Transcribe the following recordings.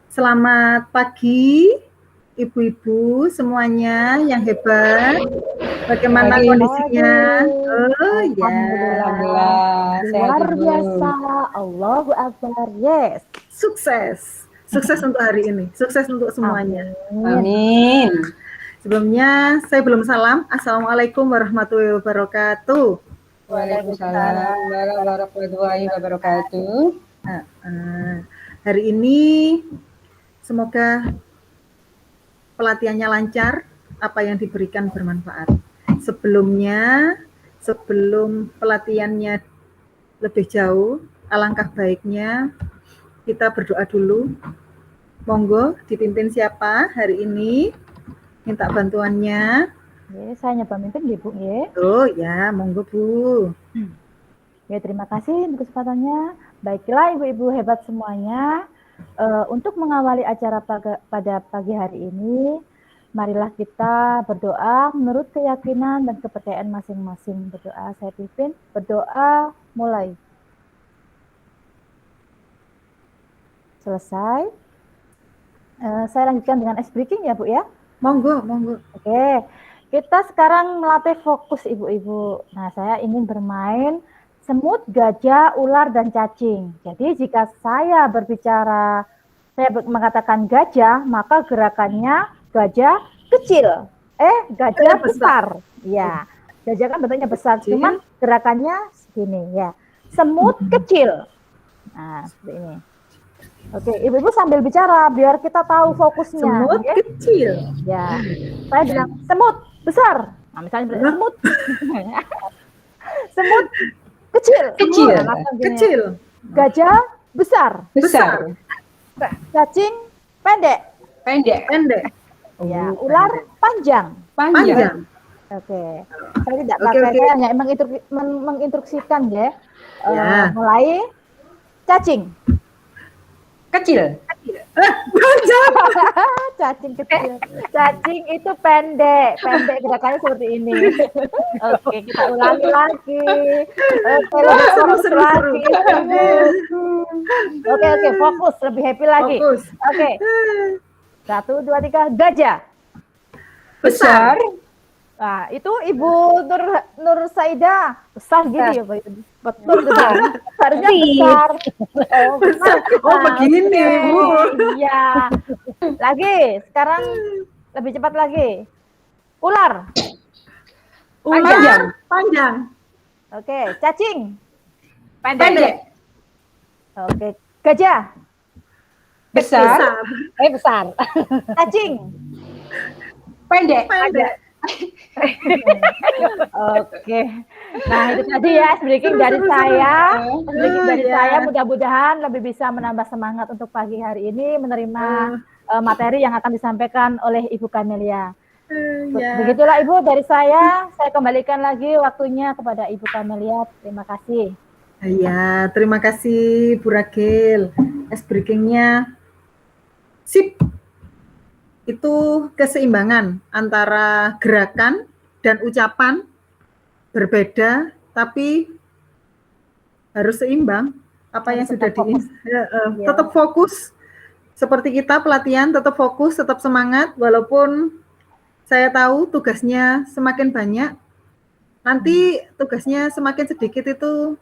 Selamat pagi, ibu-ibu semuanya yang hebat. Bagaimana Pagi. kondisinya? Oh ya, Alhamdulillah, sehat Luar Ibu. biasa. Allahu Akbar. Yes. sukses. Sukses untuk hari ini, sukses untuk semuanya. Amin. Amin. Sebelumnya saya belum salam. Assalamualaikum warahmatullahi wabarakatuh. Waalaikumsalam warahmatullahi wabarakatuh. Hari ini semoga pelatihannya lancar, apa yang diberikan bermanfaat. Sebelum pelatihannya lebih jauh, alangkah baiknya kita berdoa dulu. Monggo dipimpin siapa hari ini? Minta bantuannya. Saya nyoba mimpin ya, Bu. Oh ya, monggo Bu. Ya, terima kasih untuk kesempatannya. Baiklah ibu-ibu hebat semuanya. Untuk mengawali acara pada pagi hari ini, marilah kita berdoa menurut keyakinan dan kepercayaan masing-masing. Berdoa, saya pimpin. Berdoa, mulai. Selesai. Saya lanjutkan dengan ice breaking ya, Bu ya. Monggo. Oke, kita sekarang melatih fokus ibu-ibu. Nah, saya ingin bermain semut, gajah, ular, dan cacing. Jadi jika saya mengatakan gajah, maka gerakannya gajah kecil. Gajah besar. Ya, gajah kan bentuknya besar, cuman gerakannya segini ya. Semut kecil. Nah, seperti ini. Oke, ibu-ibu sambil bicara biar kita tahu fokusnya. Semut kecil. Ya, saya bilang semut besar. Nah, misalnya semut, semut kecil. Kecil. Gajah besar. Cacing pendek. Ya, ular panjang. Oke, saya tidak pakai, saya hanya menginstruksikan ya. Mulai cacing. Kecil. Cacing kecil. Cacing itu pendek gerakannya seperti ini. Oke, kita ulangi lagi. Seru. Oke, fokus, lebih happy lagi. Oke. 1, 2, 3, gajah. Besar. Nah, itu Ibu Nur Saida besar gitu ya, Pak. Betul besar. Harusnya besar. Begini, Bu. Iya. Lagi, sekarang lebih cepat lagi. Ular. Panjang. Oke, cacing. Pendek. Oke, gajah. Besar. Besar. Cacing. Pendek. Oke. Nah, itu tadi ya breaking dari saya. Saya mudah-mudahan lebih bisa menambah semangat untuk pagi hari ini menerima materi yang akan disampaikan oleh Ibu Kamelia. Begitulah Ibu dari saya kembalikan lagi waktunya kepada Ibu Kamelia. Terima kasih. Iya, terima kasih Bu Ragil. Breakingnya sip. Itu keseimbangan antara gerakan dan ucapan berbeda, tapi harus seimbang. Apa yang sudah tetap fokus. Seperti kita pelatihan tetap fokus, tetap semangat, walaupun saya tahu tugasnya semakin banyak, nanti tugasnya semakin sedikit itu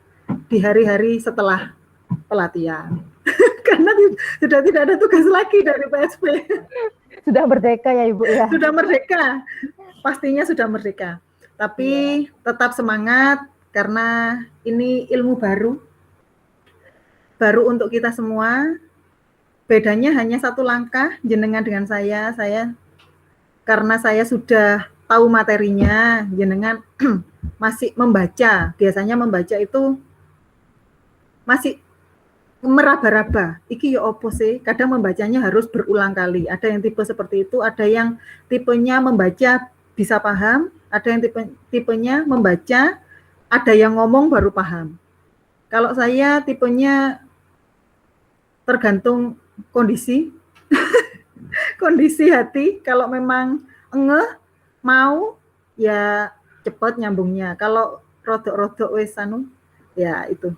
di hari-hari setelah pelatihan. Karena sudah tidak ada tugas lagi dari PSP. Sudah merdeka ya Ibu ya? Sudah merdeka, pastinya sudah merdeka. Tapi tetap semangat karena ini ilmu baru untuk kita semua. Bedanya hanya satu langkah jenengan dengan saya karena saya sudah tahu materinya, jenengan masih membaca. Biasanya membaca itu masih meraba-raba, iki ya opo sih, kadang membacanya harus berulang kali. Ada yang tipe seperti itu, ada yang tipenya membaca bisa paham, ada yang tipenya membaca, ada yang ngomong baru paham. Kalau saya tipenya tergantung kondisi hati. Kalau memang mau ya cepat nyambungnya. Kalau rodok-rodok wes ya itu.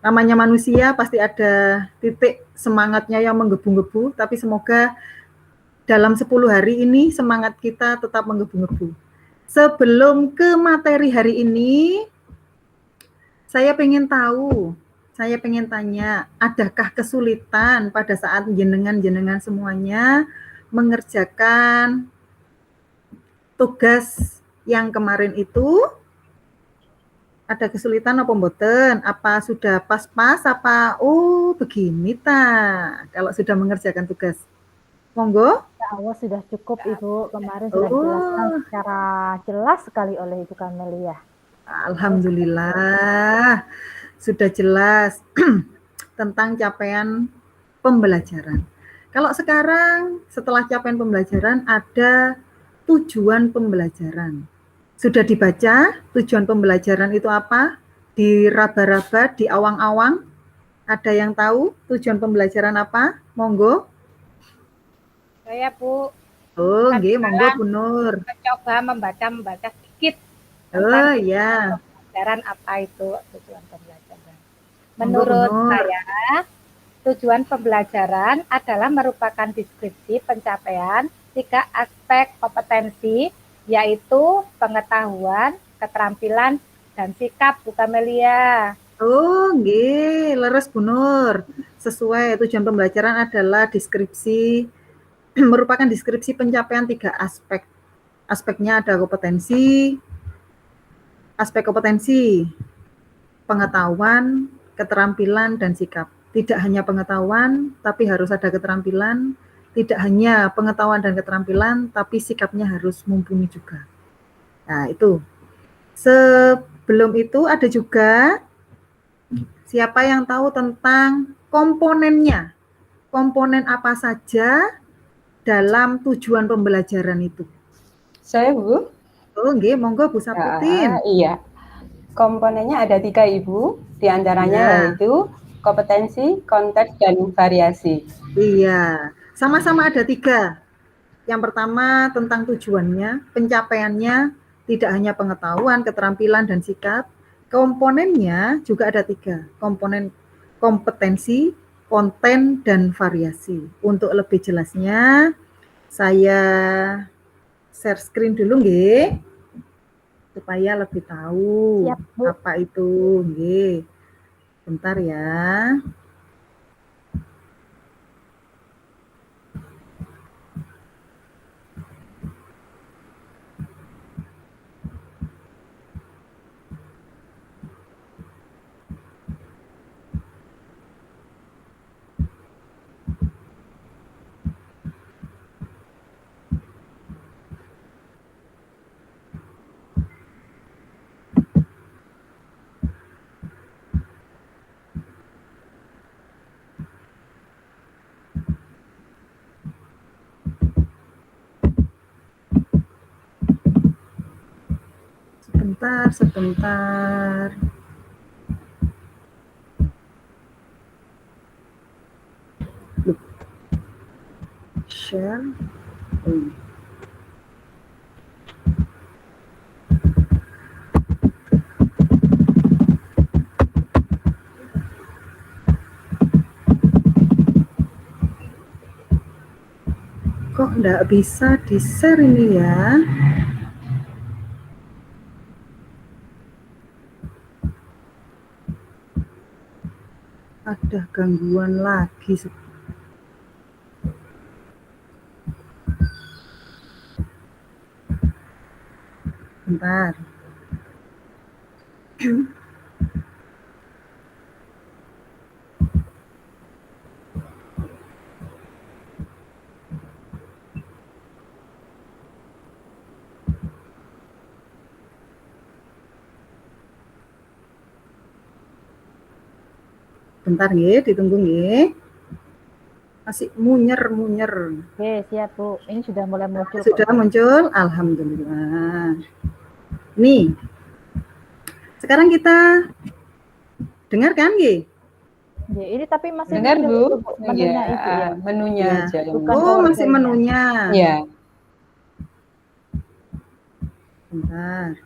namanya manusia pasti ada titik semangatnya yang menggebu-gebu, tapi semoga dalam 10 hari ini semangat kita tetap menggebu-gebu. Sebelum ke materi hari ini, saya pengen tanya, adakah kesulitan pada saat jenengan semuanya mengerjakan tugas yang kemarin itu? Ada kesulitan apa mboten? Apa sudah pas-pas? Apa begini kalau sudah mengerjakan tugas? Monggo. Ya Allah sudah cukup Ibu, kemarin sudah dijelaskan secara jelas sekali oleh Ibu Kamelia. Alhamdulillah sudah jelas tentang capaian pembelajaran. Kalau sekarang setelah capaian pembelajaran ada tujuan pembelajaran. Sudah dibaca tujuan pembelajaran itu apa? Diraba-raba, di awang-awang. Ada yang tahu tujuan pembelajaran apa? Monggo. Saya Bu. Nggih, monggo Bu Nur. Mencoba membaca sedikit. Ya. Pembelajaran apa itu tujuan pembelajaran? Menurut saya, tujuan pembelajaran adalah merupakan deskripsi pencapaian 3 aspek kompetensi, yaitu pengetahuan, keterampilan, dan sikap Bu Kamelia. Nggih, leres Bu Nur. Sesuai tujuan pembelajaran adalah deskripsi, merupakan deskripsi pencapaian 3 aspek. Aspeknya ada aspek kompetensi, pengetahuan, keterampilan, dan sikap. Tidak hanya pengetahuan, tapi harus ada keterampilan. Tidak hanya pengetahuan dan keterampilan, tapi sikapnya harus mumpuni juga. Nah, itu. Sebelum itu ada juga siapa yang tahu tentang komponennya? Komponen apa saja dalam tujuan pembelajaran itu? Saya Bu. Nggih, monggo Bu Saputin. Iya. Komponennya ada 3 Ibu, diantaranya yaitu kompetensi, konteks, dan variasi. Iya, sama-sama ada 3. Yang pertama tentang tujuannya, pencapaiannya, tidak hanya pengetahuan, keterampilan, dan sikap. Komponennya juga ada 3, komponen kompetensi, konten, dan variasi. Untuk lebih jelasnya, saya share screen dulu nggih, supaya lebih tahu. Siap, Bu. Apa itu nggih. Bentar ya. Sebentar. Share. Kok nggak bisa di-share ini ya? Ada gangguan lagi. Bentar. Bentar nggih, ditunggu nggih. Masih munyer-munyer. Oke, siap Bu. Ini sudah mulai muncul. Sudah muncul, alhamdulillah. Nih. Sekarang kita dengar kan nggih? Ini tapi masih dengar Bu. Menunya itu ya. Menunya aja. Masih menunya. Iya. Bentar.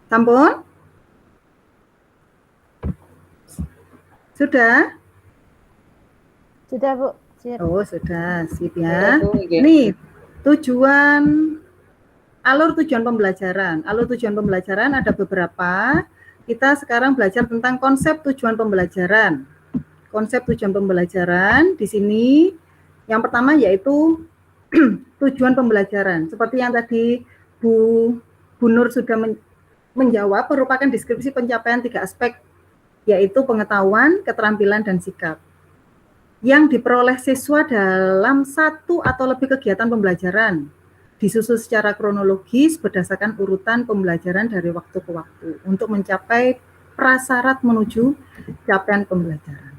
Sampun? Sudah? Sudah, Bu. Sip. Oh, sudah. Sip Sudah, ya. Bu, iya. Nih, alur tujuan pembelajaran. Alur tujuan pembelajaran ada beberapa. Kita sekarang belajar tentang konsep tujuan pembelajaran. Konsep tujuan pembelajaran di sini yang pertama yaitu tujuan pembelajaran. Seperti yang tadi Bu Nur sudah menjawab, merupakan deskripsi pencapaian 3 aspek, yaitu pengetahuan, keterampilan, dan sikap, yang diperoleh siswa dalam 1 atau lebih kegiatan pembelajaran, disusun secara kronologis berdasarkan urutan pembelajaran dari waktu ke waktu, untuk mencapai prasyarat menuju capaian pembelajaran.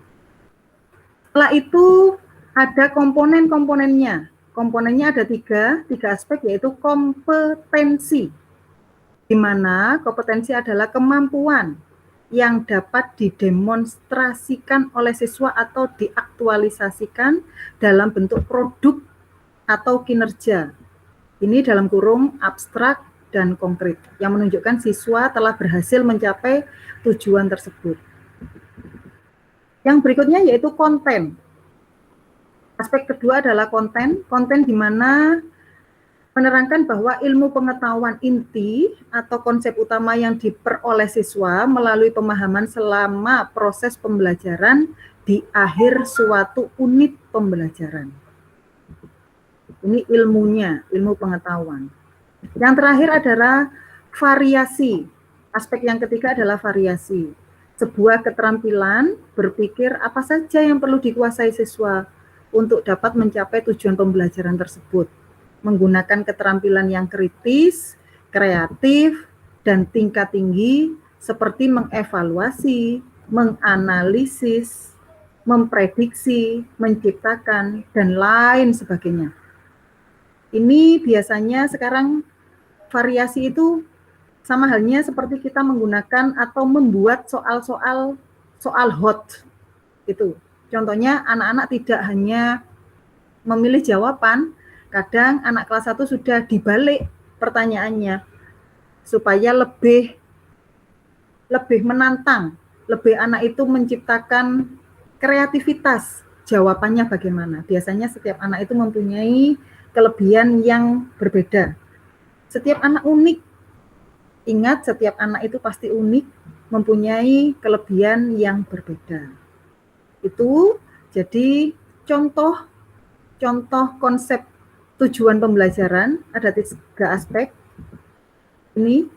Setelah itu ada komponen-komponennya. Komponennya ada tiga aspek, yaitu kompetensi, di mana kompetensi adalah kemampuan yang dapat didemonstrasikan oleh siswa atau diaktualisasikan dalam bentuk produk atau kinerja. Ini dalam kurung abstrak dan konkret, yang menunjukkan siswa telah berhasil mencapai tujuan tersebut. Yang berikutnya yaitu konten. Aspek kedua adalah konten di mana menerangkan bahwa ilmu pengetahuan inti atau konsep utama yang diperoleh siswa melalui pemahaman selama proses pembelajaran di akhir suatu unit pembelajaran. Ini ilmunya, ilmu pengetahuan. Yang terakhir adalah variasi. Aspek yang ketiga adalah variasi. Sebuah keterampilan berpikir apa saja yang perlu dikuasai siswa untuk dapat mencapai tujuan pembelajaran tersebut, menggunakan keterampilan yang kritis, kreatif, dan tingkat tinggi, seperti mengevaluasi, menganalisis, memprediksi, menciptakan, dan lain sebagainya. Ini biasanya sekarang variasi itu sama halnya seperti kita menggunakan atau membuat soal hot. Itu. Contohnya anak-anak tidak hanya memilih jawaban, kadang anak kelas 1 sudah dibalik pertanyaannya supaya lebih menantang, lebih anak itu menciptakan kreativitas jawabannya bagaimana. Biasanya setiap anak itu mempunyai kelebihan yang berbeda. Setiap anak unik. Ingat, setiap anak itu pasti unik, mempunyai kelebihan yang berbeda. Itu jadi contoh konsep tujuan pembelajaran, ada 3 aspek. Ini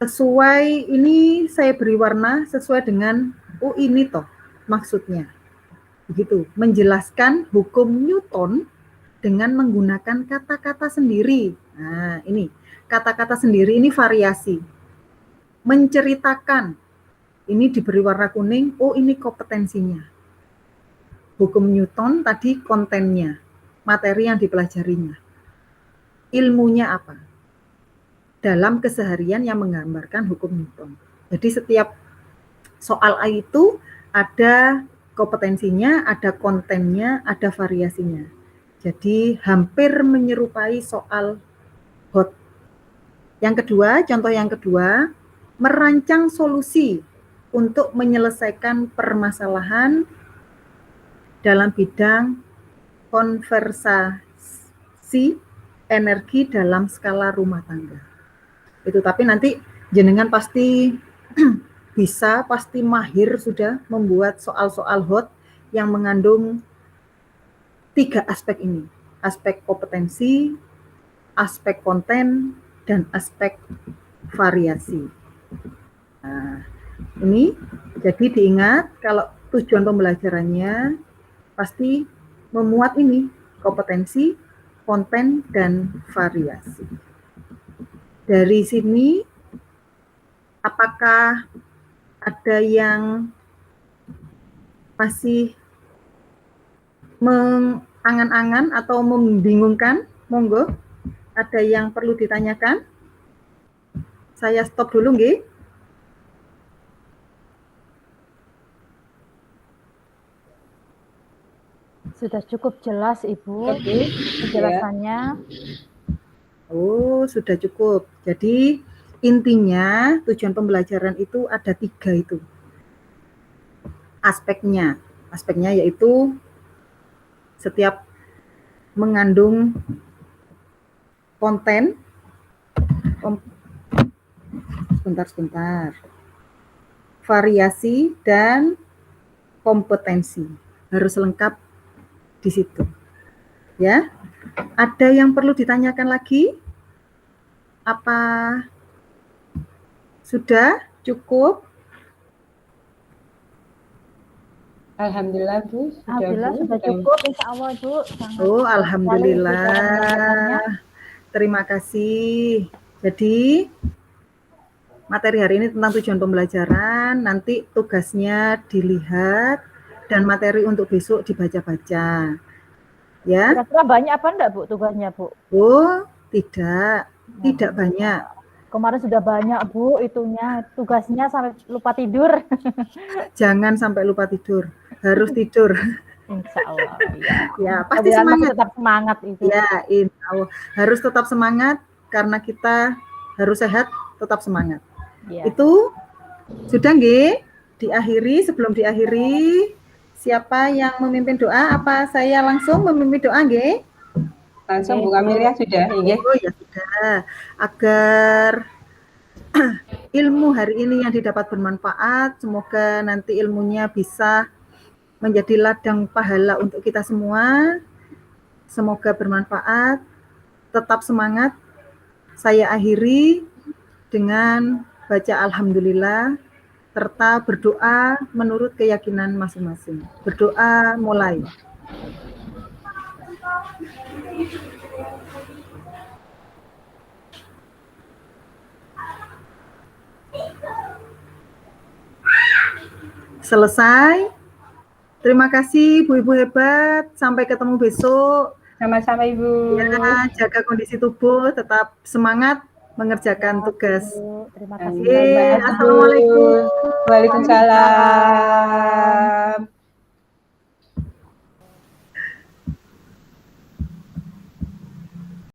sesuai, ini saya beri warna sesuai dengan, oh ini toh maksudnya. Begitu, menjelaskan hukum Newton dengan menggunakan kata-kata sendiri. Nah, ini kata-kata sendiri, ini variasi. Menceritakan, ini diberi warna kuning, oh ini kompetensinya. Hukum Newton tadi kontennya, materi yang dipelajarinya. Ilmunya apa? Dalam keseharian yang menggambarkan hukum Newton. Jadi setiap soal A itu ada kompetensinya, ada kontennya, ada variasinya. Jadi hampir menyerupai soal hot. Yang kedua, contoh yang kedua, merancang solusi untuk menyelesaikan permasalahan dalam bidang konversasi energi dalam skala rumah tangga. Itu, tapi nanti jenengan pasti bisa, pasti mahir sudah membuat soal-soal hot yang mengandung 3 aspek ini. Aspek kompetensi, aspek konten, dan aspek variasi. Nah, ini jadi diingat kalau tujuan pembelajarannya pasti memuat ini, kompetensi, konten, dan variasi. Dari sini, apakah ada yang masih mengangan-angan atau membingungkan? Monggo, ada yang perlu ditanyakan? Saya stop dulu, nggih. Sudah cukup jelas, Ibu, penjelasannya. Oh, sudah cukup. Jadi intinya tujuan pembelajaran itu ada 3 itu aspeknya. Aspeknya yaitu setiap mengandung konten, sebentar, variasi dan kompetensi. Harus lengkap di situ. Ya. Ada yang perlu ditanyakan lagi? Apa sudah cukup? Alhamdulillah Bu, Alhamdulillah sudah cukup, insya Allah Bu. Sangat Alhamdulillah. Terima kasih. Jadi materi hari ini tentang tujuan pembelajaran, nanti tugasnya dilihat dan materi untuk besok dibaca-baca. Ya. Kira-kira banyak apa enggak Bu tugasnya Bu? Oh, tidak banyak. Kemarin sudah banyak Bu itunya, tugasnya sampai lupa tidur. Jangan sampai lupa tidur, harus tidur. Insya Allah. Ya, pasti semangat. Tetap semangat itu. Ya, insya Allah. Harus tetap semangat karena kita harus sehat, tetap semangat. Ya. Itu sudah nggih? Diakhiri, sebelum diakhiri, siapa yang memimpin doa? Apa saya langsung memimpin doa nggih? Langsung Bu Kamelia sudah, nggih. Oh ya sudah. Agar ilmu hari ini yang didapat bermanfaat, semoga nanti ilmunya bisa menjadi ladang pahala untuk kita semua. Semoga bermanfaat. Tetap semangat. Saya akhiri dengan baca alhamdulillah serta berdoa menurut keyakinan masing-masing. Berdoa mulai. Selesai. Terima kasih Bu Ibu hebat. Sampai ketemu besok. Sama-sama Ibu. Ya, jaga kondisi tubuh, tetap semangat mengerjakan tugas. Terima kasih. Assalamualaikum. Waalaikumsalam.